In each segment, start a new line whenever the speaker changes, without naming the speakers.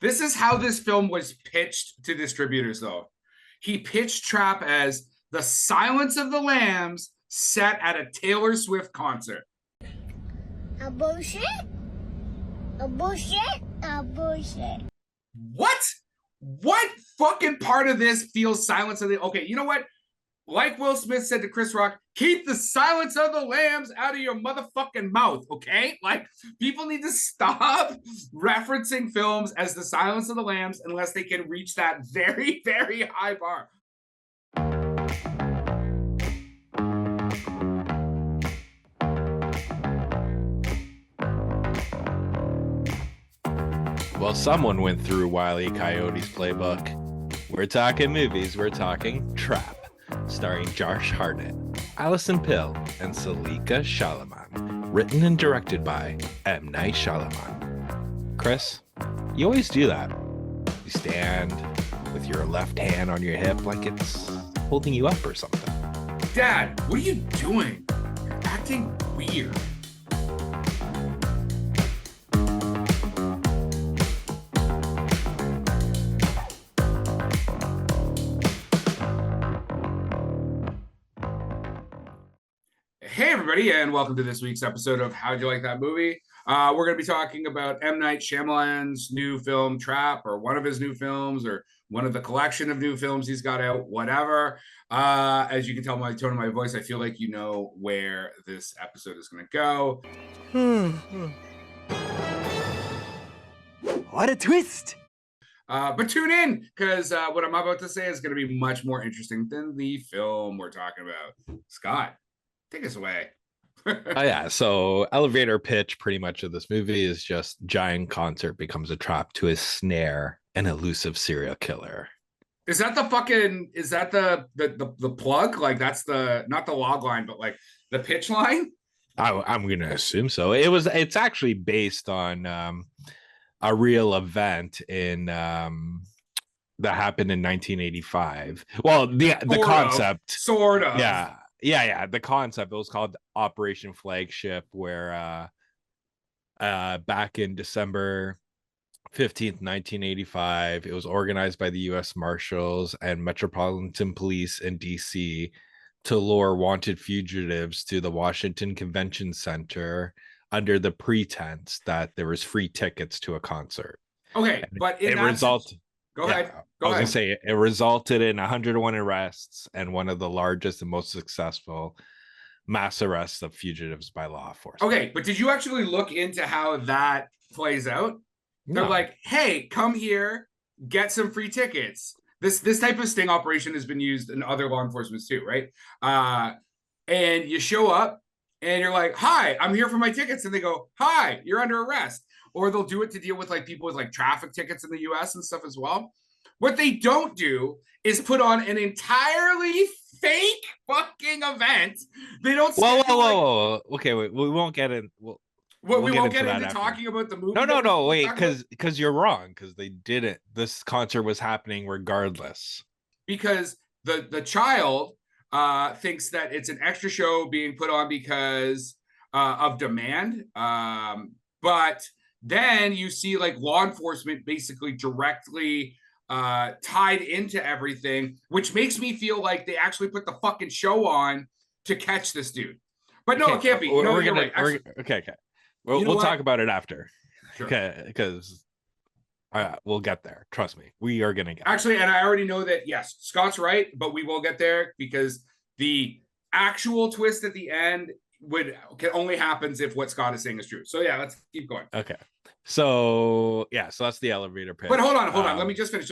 This is how this film was pitched to distributors, though. He pitched Trap as the Silence of the Lambs set at a Taylor Swift concert.
A bullshit? A bullshit? A bullshit.
What? What fucking part of this feels Silence of the... Okay, you know what? Like Will Smith said to Chris Rock, keep the Silence of the Lambs out of your motherfucking mouth, okay? Like, people need to stop referencing films as the Silence of the Lambs unless they can reach that very, very high bar.
Well, someone went through Wile E. Coyote's playbook. We're talking movies, we're talking Trap, starring Josh Hartnett, Alison Pill, and Salika Shyamalan, written and directed by M. Night Shyamalan. Chris, you always do that. You stand with your left hand on your hip like it's holding you up or something.
Dad, what are you doing? You're acting weird. Hey everybody, and welcome to this week's episode of How'd You Like That Movie? We're going to be talking about M. Night Shyamalan's new film, Trap, or one of his new films, or one of the collection of new films he's got out, whatever. As you can tell by the tone of my voice, I feel like you know where this episode is going to go.
What a twist!
But tune in, because what I'm about to say is going to be much more interesting than the film we're talking about. Scott, take us away.
Yeah, so elevator pitch pretty much of this movie is just giant concert becomes a trap to a snare an elusive serial killer.
Is that the plug? Like, that's the, not the log line, but like the pitch line?
I'm gonna assume so. It's actually based on a real event in that happened in 1985. Well, the concept
sort of.
Yeah. The concept, it was called Operation Flagship, where back in December 15th, 1985, it was organized by the U.S. Marshals and Metropolitan Police in D.C. to lure wanted fugitives to the Washington Convention Center under the pretense that there was free tickets to a concert.
Okay, but it resulted. Go ahead.
I was gonna say it resulted in 101 arrests and one of the largest and most successful mass arrests of fugitives by law enforcement.
Okay, but did you actually look into how that plays out?
No.
They're like, hey, come here, get some free tickets. This type of sting operation has been used in other law enforcement too, right? And you show up and you're like, hi, I'm here for my tickets. And they go, hi, you're under arrest. Or they'll do it to deal with like people with like traffic tickets in the US and stuff as well. What they don't do is put on an entirely fake fucking event. They don't.
Whoa. Okay, wait, we won't get in. We
won't get into talking about the movie.
No, wait, because you're wrong, because they didn't. This concert was happening regardless.
Because the child thinks that it's an extra show being put on because of demand. But then you see like law enforcement basically directly tied into everything, which makes me feel like they actually put the fucking show on to catch this dude. But no, it can't be.
Okay. We'll talk about it after.
Sure.
Okay, because we'll get there. Trust me, we are gonna get
actually, and I already know that. Yes, Scott's right, but we will get there because the actual twist at the end can only happens if what Scott is saying is true. So yeah, let's keep going.
Okay. So that's the elevator pitch.
But hold on. Let me just finish.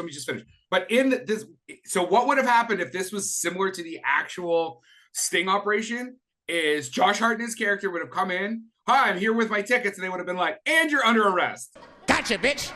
But in this, so what would have happened if this was similar to the actual sting operation? Is Josh Hartnett's character would have come in, hi, I'm here with my tickets, and they would have been like, and you're under arrest.
Gotcha, bitch.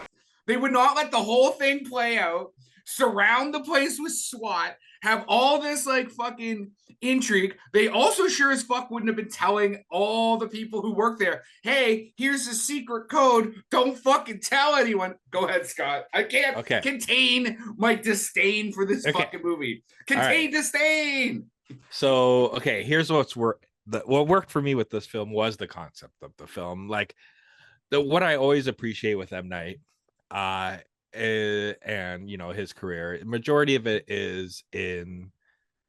They would not let the whole thing play out, surround the place with SWAT, have all this like fucking intrigue. They also sure as fuck wouldn't have been telling all the people who work there, hey, here's a secret code, don't fucking tell anyone. Go ahead, Scott. I can't contain my disdain for this fucking movie. Disdain.
So here's what worked for me with this film was the concept of the film. Like what I always appreciate with M. Night and his career, majority of it is in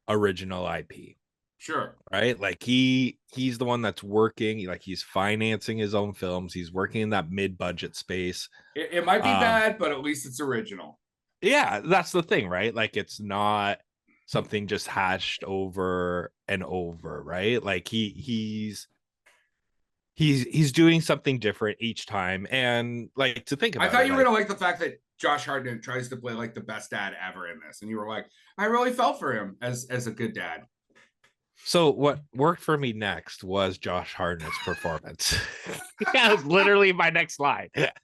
original IP,
Sure.
right? Like he's the one that's working, like he's financing his own films, he's working in that mid-budget space.
It might be
um
bad, but at least it's original.
yeah, that's the thing, right? Like it's not something just hashed over and over, right? Like he's doing something different each time. And like, to think
I
about
thought
it,
you were
like,
gonna like the fact that Josh Hartnett tries to play like the best dad ever in this, and you were like, I really felt for him as a good dad.
so what worked for me next was Josh Hartnett's performance. That was literally my next line.
Okay,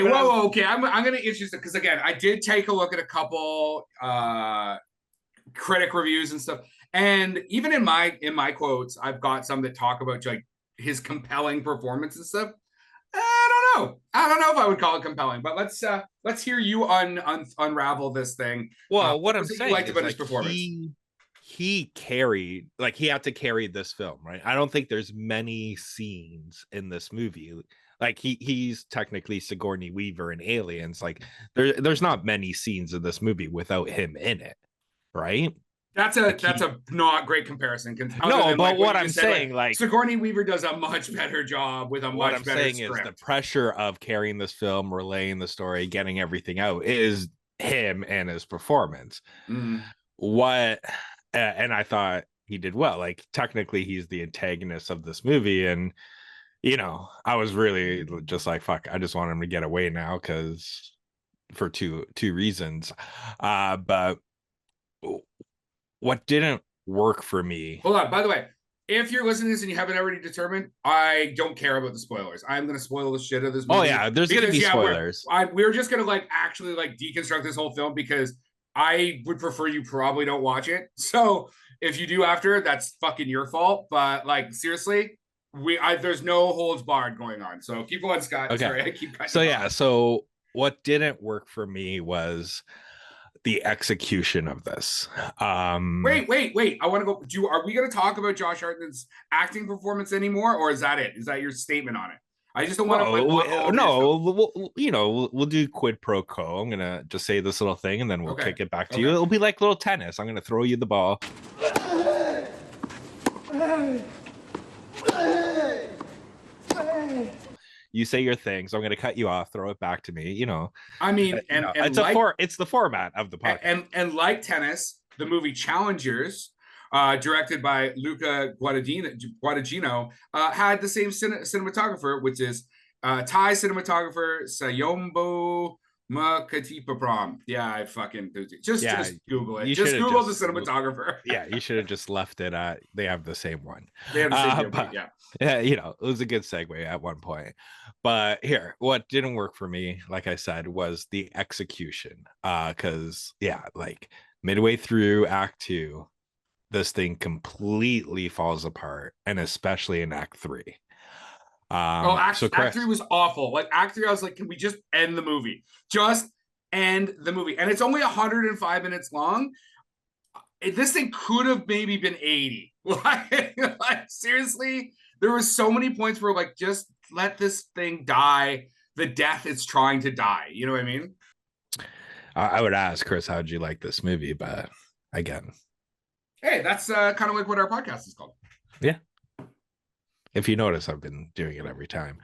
But
whoa, whoa, okay. I'm gonna introduce it because again, I did take a look at a couple critic reviews and stuff, and even in my quotes, I've got some that talk about like his compelling performance and stuff. I don't know if I would call it compelling, but let's hear you unravel this thing.
well, what
What
I'm
was it you
saying
liked
is
about his
like
performance?
he carried, like he had to carry this film, right? I don't think there's many scenes in this movie. Like he's technically Sigourney Weaver in Aliens. Like there's not many scenes in this movie without him in it, right?
That's
Like he
a not great comparison, other
no,
than
but
like what
what
you
I'm
just said. Like
saying, like
Sigourney Weaver does a much better job with a
what
much
I'm
better
saying is the
script.
pressure of carrying this film, relaying the story, getting everything out is him and his performance.
Mm.
What and I thought he did well. Like technically he's the antagonist of this movie, and I was really just like, fuck, I just want him to get away now, because for two reasons. But what didn't work for me.
Hold on. By the way, if you're listening to this and you haven't already determined, I don't care about the spoilers. I'm going to spoil the shit of this
Oh
movie
yeah, there's gonna
because
be
yeah,
spoilers.
we're just going to like actually like deconstruct this whole film because I would prefer you probably don't watch it. So if you do after, that's fucking your fault. But like seriously, there's no holds barred going on. So keep going, Scott.
Okay,
Sorry, I keep cutting
so
you
yeah,
off.
so what didn't work for me was the execution of this.
Wait. I want to go. Are we going to talk about Josh Hartnett's acting performance anymore, or is that it? Is that your statement on it? I just don't want to like walk all over your stuff.
No, we'll do quid pro quo. I'm gonna just say this little thing, and then we'll
Okay.
kick it back to you.
Okay.
It'll be like little tennis. I'm gonna throw you the ball. You say your thing, so I'm gonna cut you off, throw it back to me.
I mean, and like
it's the format of the podcast.
and like tennis, the movie Challengers, directed by Luca Guadagnino, had the same cinematographer, which is Thai cinematographer Sayombo Makatipapram. Yeah, I fucking
Yeah,
just Google it.
you
Just
should have
Google the
just
cinematographer.
yeah, you should have just left it at they have the same one.
They have the same deal,
But
yeah.
yeah, it was a good segue at one point. But here, what didn't work for me, like I said, was the execution. Because yeah, like midway through Act 2, this thing completely falls apart, and especially in Act 3.
Oh,
So
Act Three
Chris,
was awful. Like Act Three, I was like, can we just end the movie? Just end the movie. And it's only 105 minutes long. This thing could have maybe been 80. Like seriously, there were so many points where like just let this thing die the death it's trying to die. You know what I mean?
I would ask Chris, how'd you like this movie? But again,
Hey, that's kind of like what our podcast is called.
yeah. If you notice, I've been doing it every time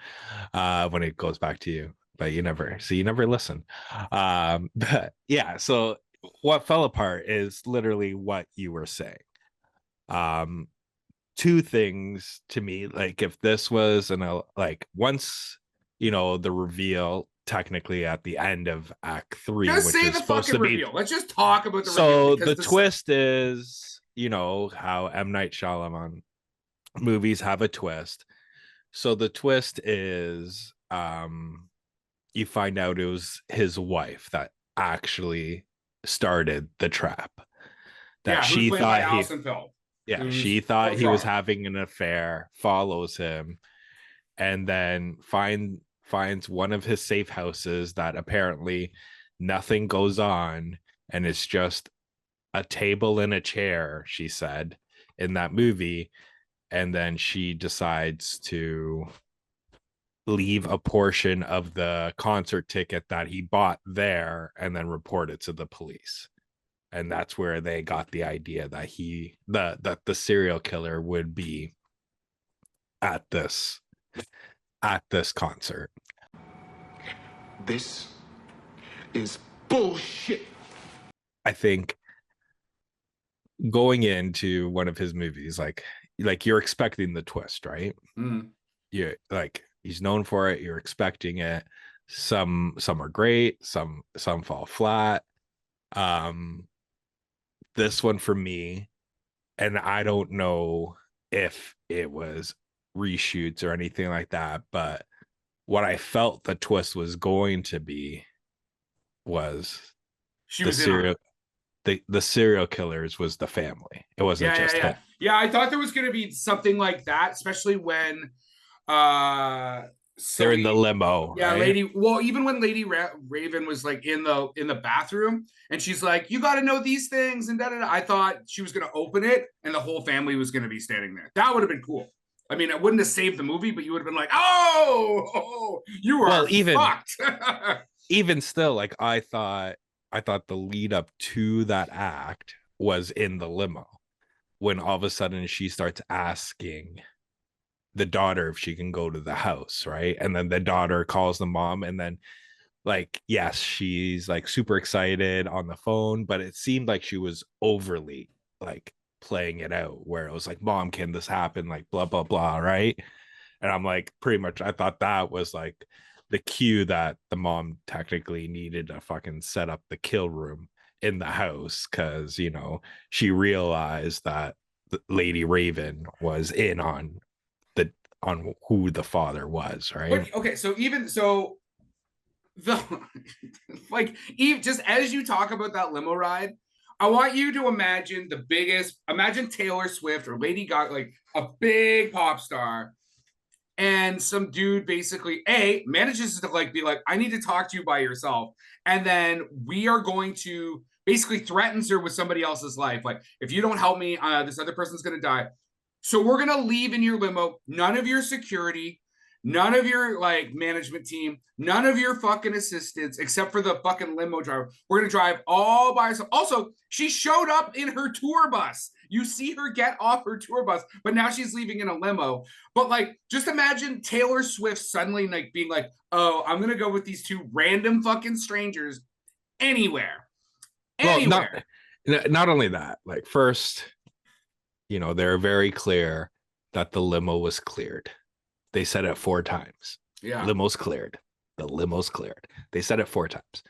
when it goes back to you, but you never listen. But yeah, so what fell apart is literally what you were saying. Um, Two things to me, like if this was like once the reveal technically at the end of Act 3,
Just
which
say
is
the
supposed
fucking
to be.
reveal. Let's just talk about the reveal
So
because
the twist is, how M. Night Shyamalan movies have a twist. So the twist is you find out it was his wife that actually started the trap. That
yeah, who's
she
played by
thought he
Allison Phil,
yeah,
who's
she thought
from
he was
Toronto.
having an affair, follows him, and then finds one of his safe houses that apparently nothing goes on, and it's just a table and a chair, she said, in that movie. And then she decides to leave a portion of the concert ticket that he bought there and then report it to the police. And that's where they got the idea that the serial killer would be at this concert.
This is bullshit.
I think going into one of his movies, like you're expecting the twist, right?
Mm.
You like, he's known for it, you're expecting it. Some are great, some fall flat. This one for me, and I don't know if it was reshoots or anything like that, but what I felt the twist was going to be was
She
the
was in on
serial the serial killers was the family. It wasn't just him.
Yeah, I thought there was going to be something like that, especially when
They're in the limo,
yeah,
right?
even when Lady Raven was like in the bathroom and she's like, you got to know these things and da da da. I thought she was going to open it and the whole family was going to be standing there. That would have been cool. I mean, it wouldn't have saved the movie, but you would have been like, oh, you are fucked.
Even still, like I thought the lead up to that act was in the limo, when all of a sudden she starts asking the daughter if she can go to the house, right? And then the daughter calls the mom, and then like, yes, she's like super excited on the phone, but it seemed like she was overly like playing it out, where it was like, mom, can this happen, like blah blah blah, right? And I'm like, pretty much I thought that was like the cue that the mom technically needed to fucking set up the kill room in the house, because she realized that Lady Raven was in on who the father was, right?
But, okay, so the like, even just as you talk about that limo ride, I want you to imagine imagine Taylor Swift or Lady Gaga, like a big pop star, and some dude basically manages to like be like, I need to talk to you by yourself, and then we are going to basically threatens her with somebody else's life, like, if you don't help me, this other person's gonna die. So we're gonna leave in your limo, none of your security, none of your like management team, none of your fucking assistants, except for the fucking limo driver. We're gonna drive all by ourselves. Also, she showed up in her tour bus. You see her get off her tour bus, but now she's leaving in a limo. But like, just imagine Taylor Swift suddenly like being like, oh, I'm gonna go with these two random fucking strangers anywhere.
Well,
Anywhere.
not only that, like, first, they're very clear that the limo was cleared. They said it 4 times.
Yeah.
Limo's cleared. The limo's cleared. They said it 4 times.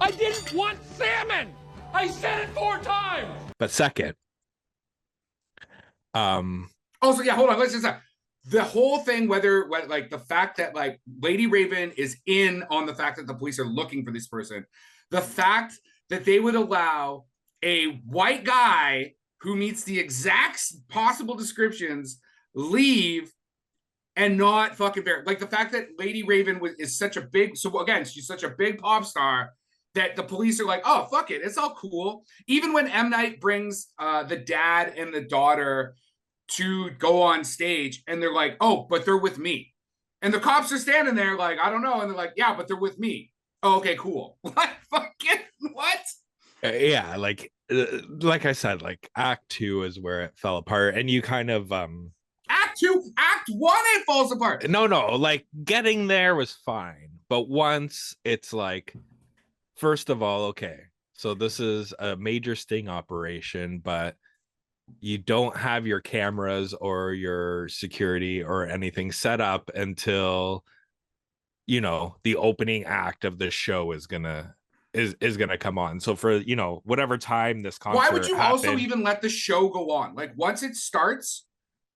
I didn't want salmon. I said it 4 times.
But second,
also, yeah, hold on. Let's just the whole thing, whether like the fact that like Lady Raven is in on the fact that the police are looking for this person, the fact that they would allow a white guy who meets the exact possible descriptions leave and not fucking verify. Like the fact that Lady Raven is such a big, so again, she's such a big pop star that the police are like, oh, fuck it, it's all cool. Even when M. Night brings the dad and the daughter to go on stage, and they're like, oh, but they're with me. And the cops are standing there like, I don't know. And they're like, yeah, but they're with me. Oh, okay, cool. What? Fucking what?
Yeah, like I said, like Act 2 is where it fell apart, and you kind of
Act 2, Act 1, it falls apart.
No, like getting there was fine, but once it's like, first of all, okay, so this is a major sting operation, but you don't have your cameras or your security or anything set up until the opening act of the show is gonna come on. So for whatever time this concert
why would you
happened,
also even let the show go on? Like once it starts,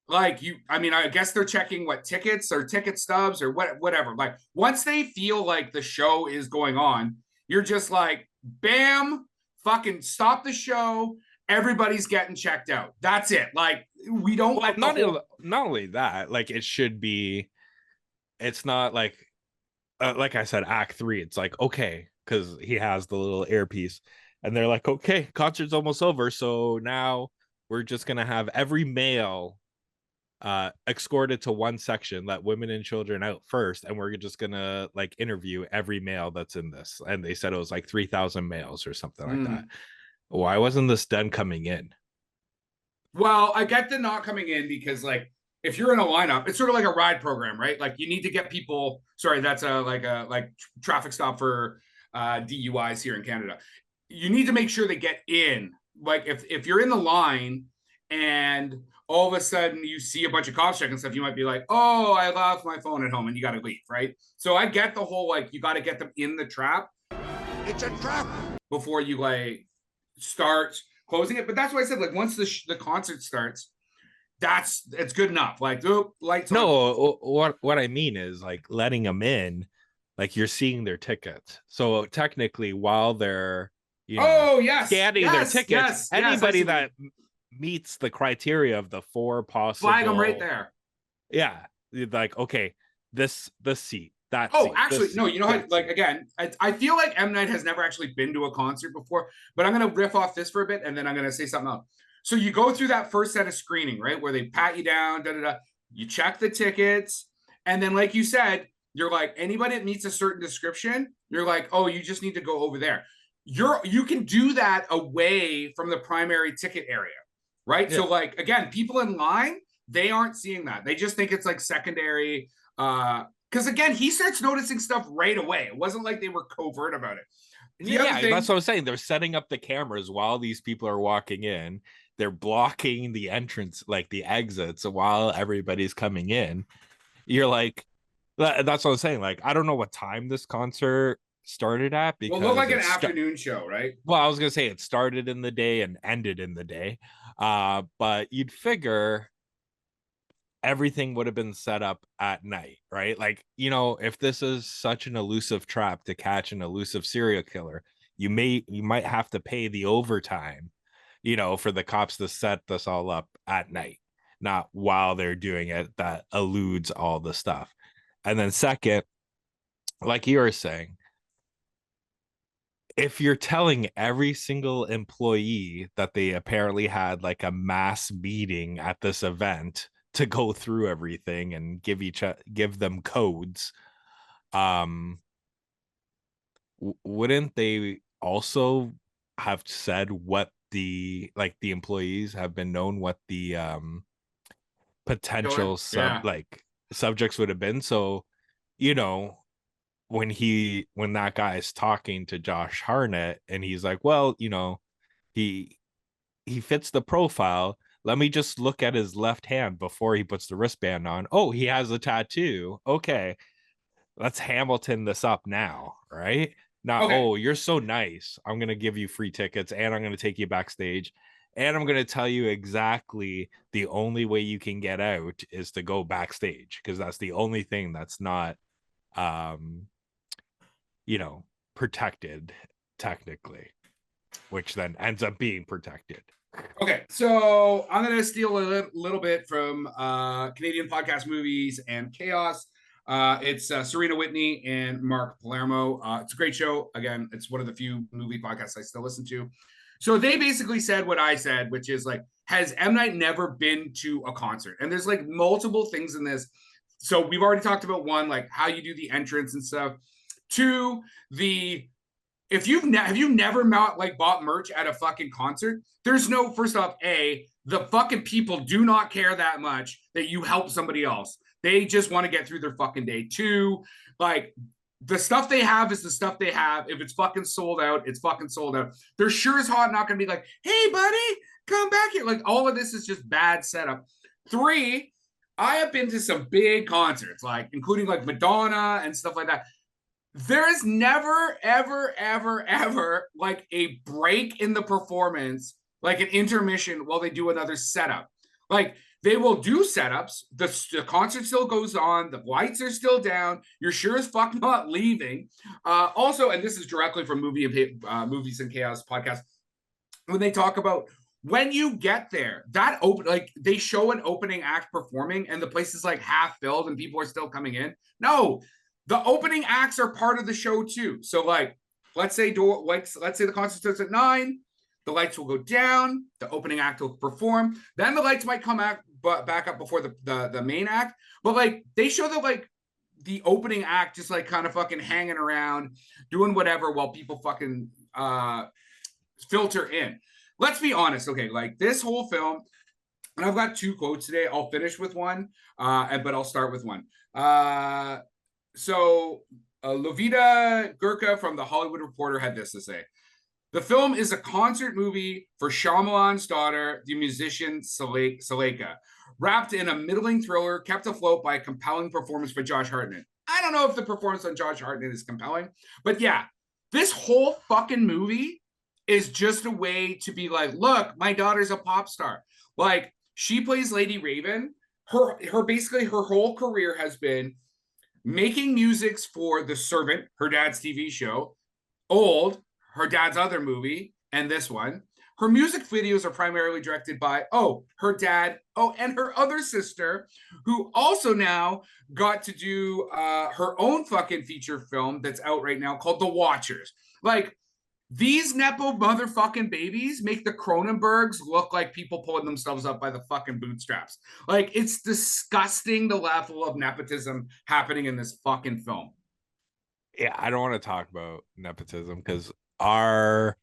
like I guess they're checking what tickets or ticket stubs or whatever. Like once they feel like the show is going on, you're just like, bam, fucking stop the show. Everybody's getting checked out. That's it. Like we don't.
Well, not only that, like it should be. It's not like I said, Act 3. It's like, okay, because he has the little earpiece, and they're like, okay, concert's almost over, so now we're just gonna have every male escorted to one section, let women and children out first, and we're just gonna like interview every male that's in this. And they said it was like 3,000 males or something like that. Why wasn't this done coming in?
Well, I get the not coming in because like if you're in a lineup, it's sort of like a ride program, right? Like you need to get people. Sorry, that's a traffic stop for DUIs here in Canada. You need to make sure they get in. Like if you're in the line and all of a sudden you see a bunch of cops checking stuff, you might be like, "Oh, I left my phone at home," and you got to leave, right? So I get the whole like you got to get them in the trap.
It's a trap.
Before you like start closing it. But that's why I said like once the concert starts, it's good enough. Like lights on.
No, what I mean is like letting them in, like you're seeing their tickets. So technically, while they're scanning their tickets, anybody that meets the criteria of the 4 possible,
flag them right there.
Yeah, like okay, this seat.
Actually, no. You know how? Like again, I feel like M. Night has never actually been to a concert before, but I'm gonna riff off this for a bit, and then I'm gonna say something else. So you go through that first set of screening, right, where they pat you down, you check the tickets, and then, like you said, you're like anybody that meets a certain description, you're like, oh, you just need to go over there. You can do that away from the primary ticket area, right? Yeah. So like again, people in line, they aren't seeing that. They just think it's like secondary. Because again, he starts noticing stuff right away. It wasn't like they were covert about it.
That's what I'm saying. They're setting up the cameras while these people are walking in. They're blocking the entrance, like the exits, while everybody's coming in. You're like, that's what I'm saying. Like, I don't know what time this concert started at. Because
it looked like an afternoon show, right?
Well, I was gonna say it started in the day and ended in the day. But you'd figure everything would have been set up at night, right? Like, if this is such an elusive trap to catch an elusive serial killer, you might have to pay the overtime, for the cops to set this all up at night, not while they're doing it. That eludes all the stuff. And then second, like you were saying, if you're telling every single employee that they apparently had like a mass meeting at this event to go through everything and give them codes, wouldn't they also have said what the employees have been known what the potential subjects would have been? So when that guy is talking to Josh Hartnett and he's like, well, he fits the profile. Let me just look at his left hand before he puts the wristband on. Oh, he has a tattoo. Okay, let's Hamilton this up now, right? Not, okay. Oh, you're so nice. I'm going to give you free tickets and I'm going to take you backstage. And I'm going to tell you exactly the only way you can get out is to go backstage, because that's the only thing that's not, protected technically, which then ends up being protected.
Okay, so I'm going to steal a little bit from Canadian podcast movies and chaos. It's Serena Whitney and Mark Palermo. It's a great show. Again, it's one of the few movie podcasts I still listen to. So they basically said what I said, which is like, has M. Night never been to a concert? And there's like multiple things in this. So we've already talked about one, like how you do the entrance and stuff. Two, have you never bought merch at a fucking concert? There's no, first off, the fucking people do not care that much that you help somebody else. They just want to get through their fucking day. Two, like the stuff they have is the stuff they have. If it's fucking sold out, it's fucking sold out. They're sure as hot not going to be like, hey, buddy, come back here. Like all of this is just bad setup. Three, I have been to some big concerts, like including like Madonna and stuff like that. There is never, ever, ever, ever like a break in the performance, like an intermission while they do another setup. Like they will do setups. The concert still goes on. The lights are still down. You're sure as fuck not leaving. Also, and this is directly from Movies and Chaos podcast, when they talk about when you get there, they show an opening act performing and the place is like half filled and people are still coming in. No. The opening acts are part of the show too. So like, let's say the concert starts at 9, the lights will go down, the opening act will perform, then the lights might come back up before the main act, but like they show that like the opening act just like kind of fucking hanging around doing whatever while people fucking filter in. Let's be honest, okay, like this whole film, and I've got two quotes today. I'll finish with one, but I'll start with one. Lovita Gurka from the Hollywood Reporter had this to say: the film is a concert movie for Shyamalan's daughter, the musician Seleka, wrapped in a middling thriller, kept afloat by a compelling performance by Josh Hartnett. I don't know if the performance on Josh Hartnett is compelling, but yeah, this whole fucking movie is just a way to be like, look, my daughter's a pop star. Like, she plays Lady Raven. Her basically her whole career has been making musics for The Servant, her dad's TV show, Old, her dad's other movie, and this one. Her music videos are primarily directed by, her dad, and her other sister, who also now got to do her own fucking feature film that's out right now called The Watchers. Like, these Nepo motherfucking babies make the Cronenbergs look like people pulling themselves up by the fucking bootstraps. Like, it's disgusting the level of nepotism happening in this fucking film.
Yeah, I don't want to talk about nepotism because our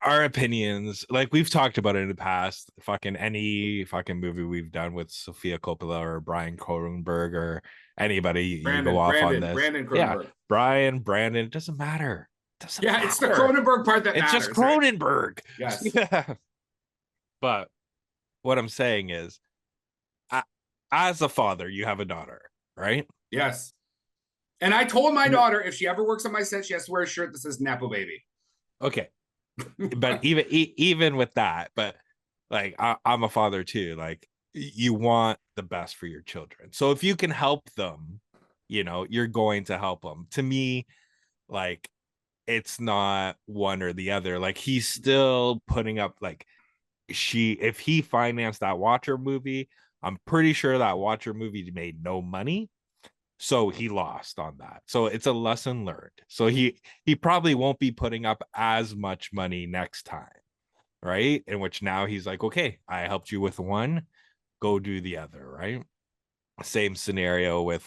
opinions, like we've talked about it in the past, fucking any fucking movie we've done with Sofia Coppola or Brian Cronenberg or anybody, you go off on this.
Brandon
Cronenberg. Yeah, Brandon, it doesn't matter.
It's the Cronenberg part that
it's
matters.
Just Cronenberg.
Right? Yes.
Yeah. But what I'm saying is, as a father, you have a daughter, right?
Yes. And I told my daughter if she ever works on my set, she has to wear a shirt that says Nepo Baby.
Okay. But even with that, but like I'm a father too. Like, you want the best for your children. So if you can help them, you're going to help them. To me, like, it's not one or the other. Like, he's still putting up, like, if he financed that Watcher movie, I'm pretty sure that Watcher movie made no money. So he lost on that. So it's a lesson learned. So he probably won't be putting up as much money next time, right? In which now he's like, okay, I helped you with one, go do the other, right? Same scenario with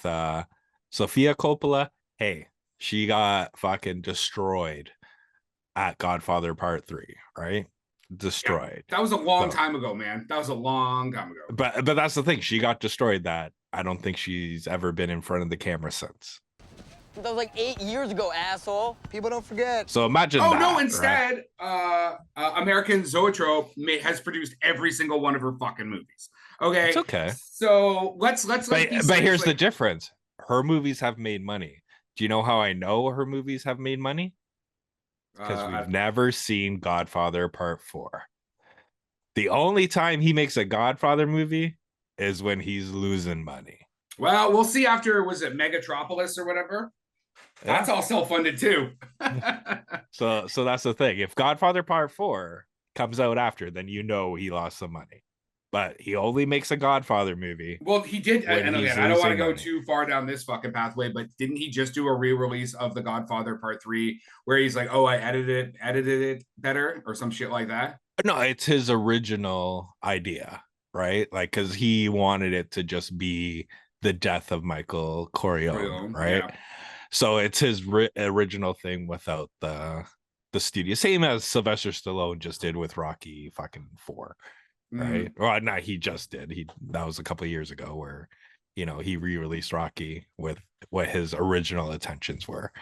Sofia Coppola. Hey, she got fucking destroyed at Godfather Part 3, right? Destroyed.
Yeah, that was a long time ago, man. That was a long time ago.
But that's the thing. She got destroyed. That I don't think she's ever been in front of the camera since.
That was like 8 years ago, asshole. People don't forget.
So imagine that.
No, instead, right? American Zoetrope has produced every single one of her fucking movies. Okay.
It's okay.
So let's
but here's the difference. Her movies have made money. Do you know how I know her movies have made money? Because we've never seen Godfather Part 4. The only time he makes a Godfather movie is when he's losing money.
Well, we'll see after, was it Megatropolis or whatever? Yeah. That's all self-funded too.
So that's the thing. If Godfather Part 4 comes out after, then he lost some money. But he only makes a Godfather movie.
Well, he did, and again, I don't want to go too far down this fucking pathway, but didn't he just do a re-release of The Godfather Part 3 where he's like, I edited it better or some shit like that?
No, it's his original idea, right? Like, because he wanted it to just be the death of Michael Corleone, right? Yeah. So it's his original thing without the studio. Same as Sylvester Stallone just did with Rocky fucking 4. Right. Well, not he just did. That was a couple of years ago where, he re-released Rocky with what his original intentions were.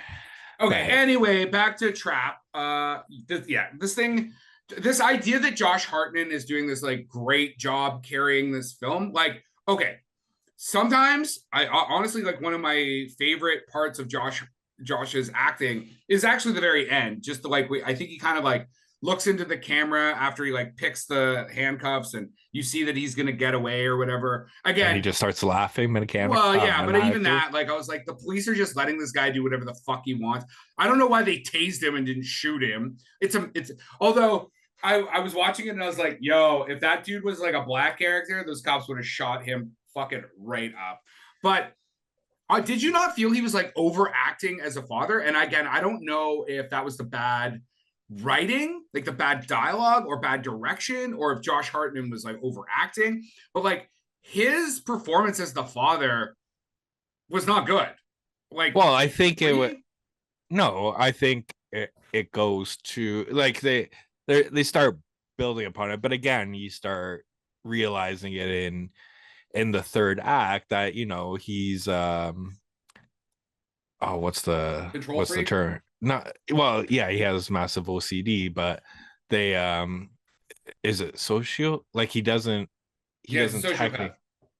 Okay. Anyway, back to Trap. This idea that Josh Hartnett is doing this like great job carrying this film. Like, okay, sometimes I honestly, like, one of my favorite parts of Josh's acting is actually the very end. Just I think he kind of like looks into the camera after he like picks the handcuffs and you see that he's gonna get away or whatever. Again,
and he just starts laughing mechanically.
Well, yeah, but even that, like, I was like, the police are just letting this guy do whatever the fuck he wants. I don't know why they tased him and didn't shoot him. It's although I was watching it and I was like, yo, if that dude was like a black character, those cops would have shot him fucking right up. But did you not feel he was like overacting as a father? And again, I don't know if that was the bad writing, like the bad dialogue or bad direction, or if Josh Hartnett was like overacting. But like his performance as the father was not good. Like,
well, I think it would.
agree?
No, I think it goes to like they start building upon it, but again, you start realizing it in the third act that he's oh,
Control
what's the
freak.
term? Not well, yeah, he has massive OCD, but they is it social? Like he
Yeah, he's
doesn't
a sociopath.
technically,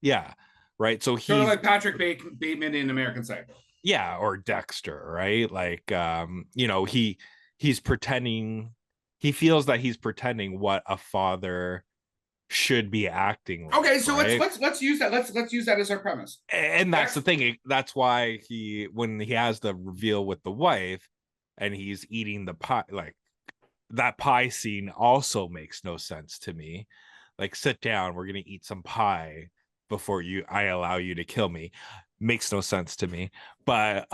yeah, right. So
Sort of
he's
like Patrick Bateman in American Psycho.
yeah, or Dexter, right? Like he's pretending, he feels that he's pretending what a father should be acting like,
Okay, so
right?
let's use that. Let's use that as our premise.
And that's the
Dex-
thing. That's why when he has the reveal with the wife and he's eating the pie, like that pie scene also makes no sense to me. Like, sit down, we're gonna eat some pie before I allow you to kill me. Makes no sense to me. But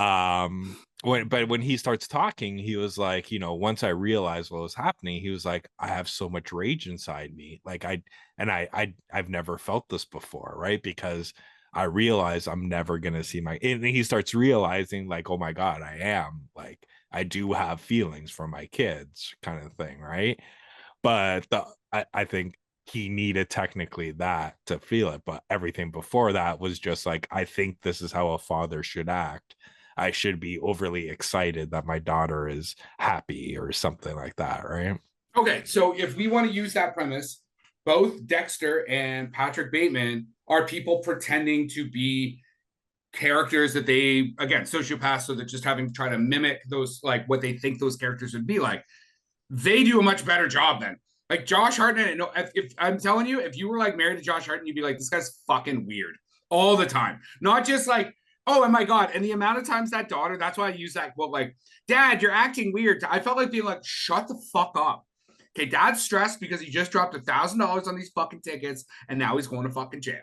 when he starts talking, he was like, once I realized what was happening, he was like, I have so much rage inside me. Like I've never felt this before, right? Because I realize I'm never gonna see and he starts realizing, like, oh my God, I am like, I do have feelings for my kids, kind of thing, right? But I think he needed technically that to feel it, but everything before that was just like, I think this is how a father should act. I should be overly excited that my daughter is happy or something like that, right?
okay, so if we want to use that premise, both Dexter and Patrick Bateman are people pretending to be characters that they, again, sociopaths, so they're just having try to mimic those, like what they think those characters would be like. They do a much better job then. Like Josh Hartnett, if I'm telling you, if you were like married to Josh Hartnett, you'd be like, this guy's fucking weird all the time. Not just like, oh my God. And the amount of times that daughter, that's why I use that quote, like, Dad, you're acting weird. I felt like being like, shut the fuck up. Okay, Dad's stressed because he just dropped $1,000 on these fucking tickets and now he's going to fucking jail.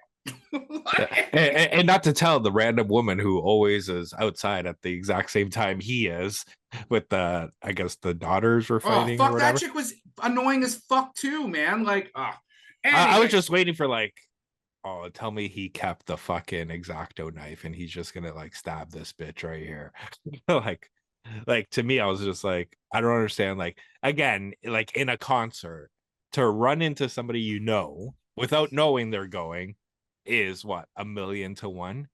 And not to tell the random woman who always is outside at the exact same time he is, with I guess the daughters were
Oh,
fighting or
fuck, that
whatever.
chick was annoying as fuck too, man. Like,
I was
anyway.
just waiting for, like, oh, tell me he kept the fucking X-Acto knife and he's just gonna like stab this bitch right here. like to me, I was just like, I don't understand. Like, again, like in a concert, to run into somebody without knowing they're going is what, 1,000,000 to 1.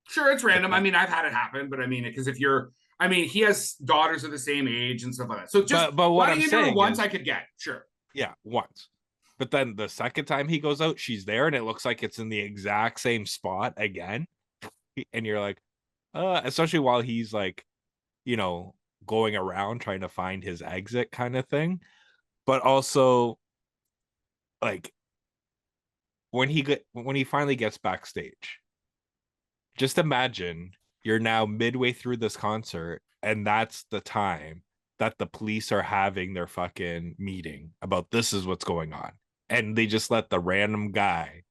Sure, it's
Like
random. I
that.
mean, I've had it happen, but I mean, because if you're, I mean, he has daughters of the same age and stuff like that. So just
But what I'm
running into her
saying
once,
is,
I could get sure.
yeah, once. But then the second time he goes out, she's there, and it looks like it's in the exact same spot again. And you're like, especially while he's like, you know, going around trying to find his exit kind of thing. But also, like, when he finally gets backstage, just imagine you're now midway through this concert, and that's the time that the police are having their fucking meeting about this is what's going on. And they just let the random guy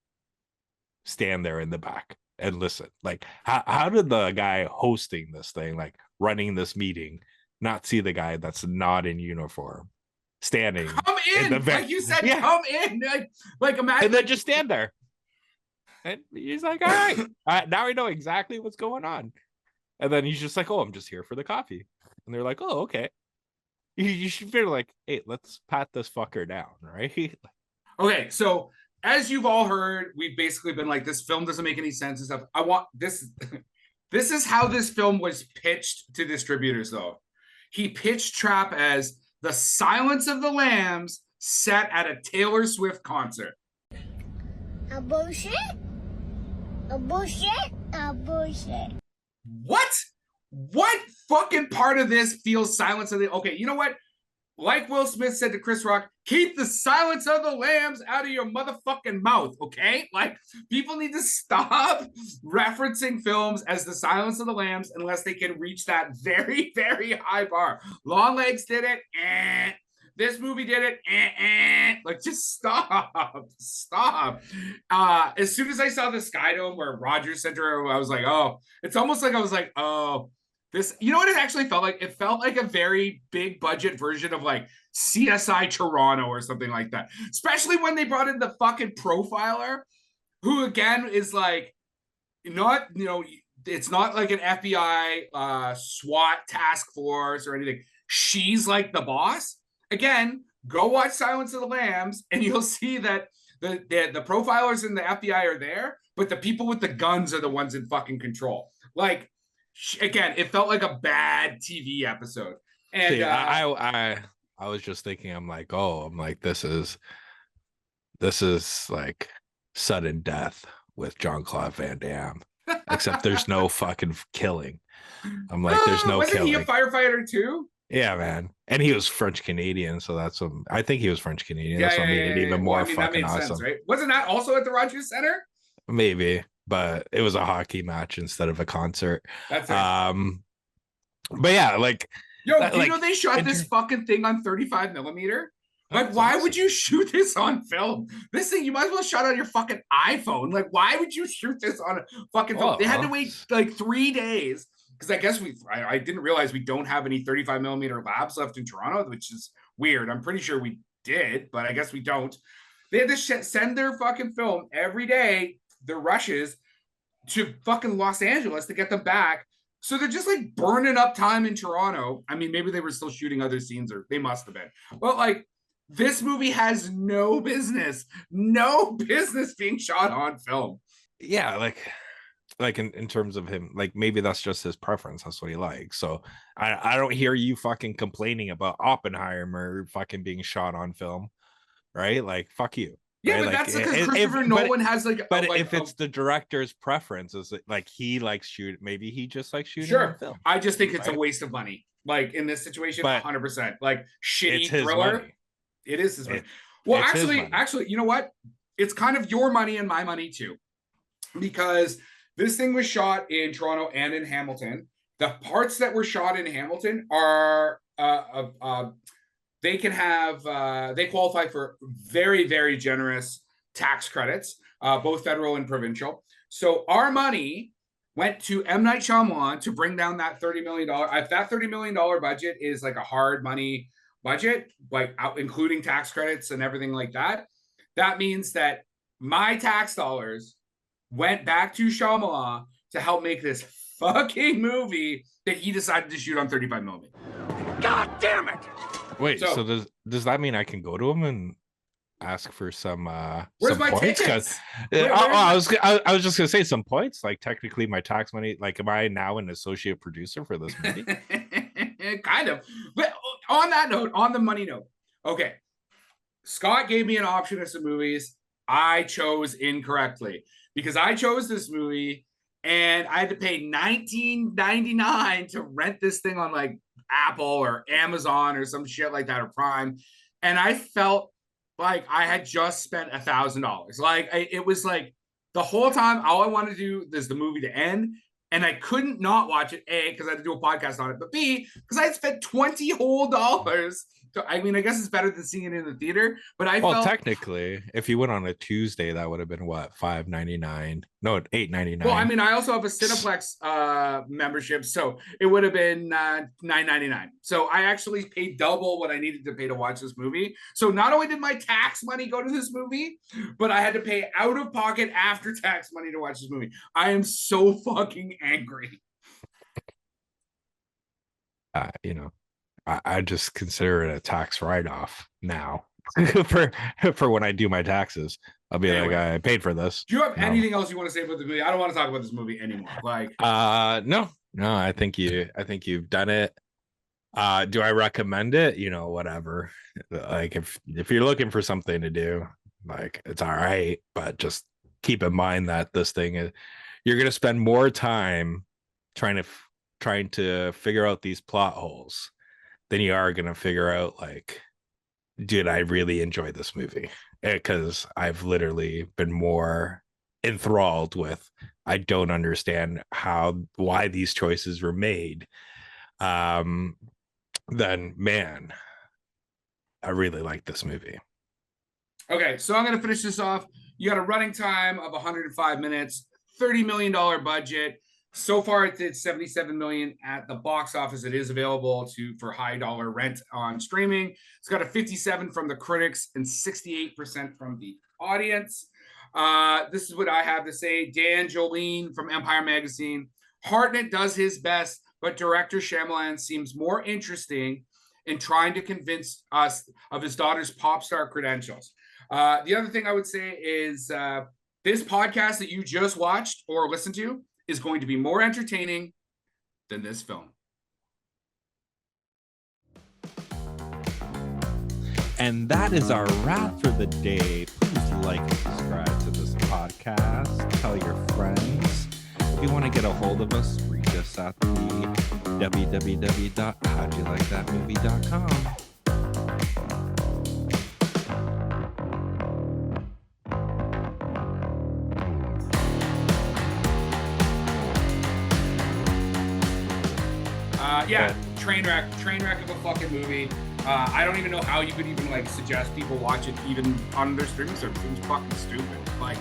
stand there in the back and listen. Like, how did the guy hosting this thing, like running this meeting, not see the guy that's not in uniform standing
Come
in the
in,
vent?
like you said,
Yeah,
come in, like imagine,
and then
like,
just stand there. And he's like, all right, now we know exactly what's going on. And then he's just like, oh, I'm just here for the coffee. And they're like, oh, okay. You should feel like, hey, let's pat this fucker down, right?
okay. So as you've all heard, we've basically been like, this film doesn't make any sense and stuff. I want this. This is how this film was pitched to distributors, though. He pitched Trap as the Silence of the Lambs set at a Taylor Swift concert.
A bullshit? A bullshit? A bullshit.
What? What fucking part of this feels Silence of the? Okay, you know what? Like Will Smith said to Chris Rock, keep the Silence of the Lambs out of your motherfucking mouth, okay? Like, people need to stop referencing films as the Silence of the Lambs unless they can reach that very, very high bar. Long Legs did it. This movie did it. Like, just stop. Stop. As soon as I saw the Sky Dome where Roger Center, I was like, oh, it's almost like I was like, oh, This, you know what it actually felt like? It felt like a very big budget version of like CSI Toronto or something like that. Especially when they brought in the fucking profiler, who again is like not, it's not like an FBI SWAT task force or anything. She's like the boss. Again, go watch Silence of the Lambs and you'll see that the profilers in the FBI are there, but the people with the guns are the ones in fucking control. Like, again, it felt like a bad TV episode. And
See, I was just thinking, I'm like, this is like sudden death with Jean-Claude Van Damme. Except there's no fucking killing. I'm like, there's no
wasn't
killing.
he a firefighter too?
Yeah, man. And he was French Canadian, so that's what I think he was French Canadian. That's what made it even more fucking awesome.
Sense, right? Wasn't that also at the Rogers Center?
Maybe, but it was a hockey match instead of a concert.
That's it.
But yeah, like,
yo, you know they shot this fucking thing on 35 millimeter? Like, why would you shoot this on film? This thing, you might as well shot on your fucking iPhone. Like, why would you shoot this on a fucking film? They had to wait like 3 days because I guess I didn't realize we don't have any 35 millimeter labs left in Toronto, which is weird. I'm pretty sure we did, but I guess we don't. They had to send their fucking film every day, their rushes, to fucking Los Angeles to get them back. So they're just like burning up time in Toronto. I mean, maybe they were still shooting other scenes, or they must have been. But like, this movie has no business being shot on film.
Yeah, like in terms of him, like maybe that's just his preference. That's what he likes. So I don't hear you fucking complaining about Oppenheimer fucking being shot on film, right? Like, fuck you.
Yeah,
right?
but
like,
that's because Christopher Nolan has like.
But if it's the director's preference, is it like he likes shoot? Maybe he just likes shooting on film.
I just think it's a waste of money. Like in this situation, 100%. Like shitty thriller.
Money.
It is his money. Well, actually, you know what? It's kind of your money and my money too, because this thing was shot in Toronto and in Hamilton. The parts that were shot in Hamilton are they can have they qualify for very, very generous tax credits, both federal and provincial. So our money went to M. Night Shyamalan to bring down that $30 million. If that $30 million budget is like a hard money budget, like including tax credits and everything like that, that means that my tax dollars went back to Shyamalan to help make this fucking movie that he decided to shoot on 35 millimeter.
God damn it!
Wait, so does that mean I can go to him and ask for some
where's
some
my
points?
tickets?
I was just gonna say some points. Like technically, my tax money. Like, am I now an associate producer for this movie?
Kind of. But on that note, on the money note, okay. Scott gave me an option of some movies. I chose incorrectly because I chose this movie and I had to pay $19.99 to rent this thing on like Apple or Amazon or some shit like that, or Prime. And I felt like I had just spent $1,000. Like it was like the whole time, all I wanted to do is the movie to end. And I couldn't not watch it, A, because I had to do a podcast on it, but B, because I had spent $20 whole. So, I mean, I guess it's better than seeing it in the theater, but felt
technically, if you went on a Tuesday, that would have been what, $5.99? No, $8.99.
Well, I mean, I also have a Cineplex membership, so it would have been $9.99. So I actually paid double what I needed to pay to watch this movie. So not only did my tax money go to this movie, but I had to pay out of pocket after tax money to watch this movie. I am so fucking angry.
I just consider it a tax write-off now for when I do my taxes. I'll be like, I paid for this.
Do you have anything else you want to say about the movie? I don't want to talk about this movie anymore. Like,
no, I think you've done it. Do I recommend it? Whatever. Like if you're looking for something to do, like, it's all right, but just keep in mind that this thing is, you're gonna spend more time trying to figure out these plot holes than you are going to figure out, like, did I really enjoy this movie? Because I've literally been more enthralled with, I don't understand why these choices were made. Then, man, I really like this movie.
Okay, so I'm going to finish this off. You got a running time of 105 minutes, $30 million budget. So far, it did 77 million at the box office. It is available for high dollar rent on streaming. It's got a 57 from the critics and 68% from the audience. This is what I have to say. Dan Jolene from Empire Magazine. Hartnett does his best, but director Shyamalan seems more interesting in trying to convince us of his daughter's pop star credentials. The other thing I would say is this podcast that you just watched or listened to is going to be more entertaining than this film.
And that is our wrap for the day. Please like and subscribe to this podcast. Tell your friends. If you want to get a hold of us, reach us at the www.howdyoulikethatmovie.com.
Yeah, train wreck of a fucking movie. I don't even know how you could even like suggest people watch it even on their streaming service. It's fucking stupid. Like,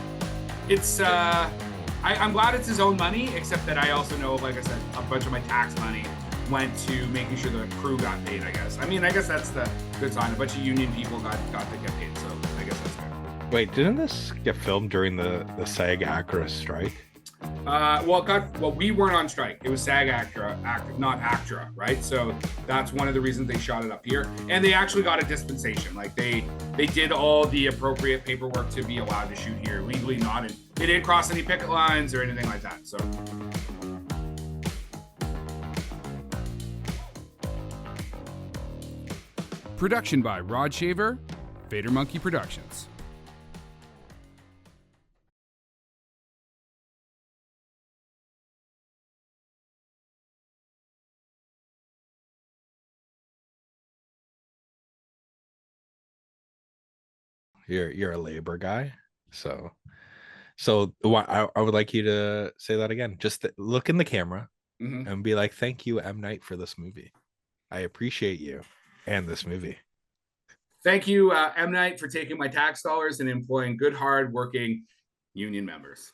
it's I'm glad it's his own money, except that I also know, like I said, a bunch of my tax money went to making sure the crew got paid, I guess. I mean, I guess that's the good sign. A bunch of union people got to get paid, so I guess that's good.
Wait, didn't this get filmed during the SAG-AFTRA strike?
Well, we weren't on strike. It was SAG-AFTRA, not AFTRA, right? So that's one of the reasons they shot it up here. And they actually got a dispensation. Like they did all the appropriate paperwork to be allowed to shoot here legally. They didn't cross any picket lines or anything like that. So.
Production by Rod Shaver, Vader Monkey Productions.
You're a labor guy, so I would like you to say that again. Just look in the camera and be like, "Thank you, M. Night, for this movie. I appreciate you and this movie."
Thank you, M. Night, for taking my tax dollars and employing good, hard-working union members.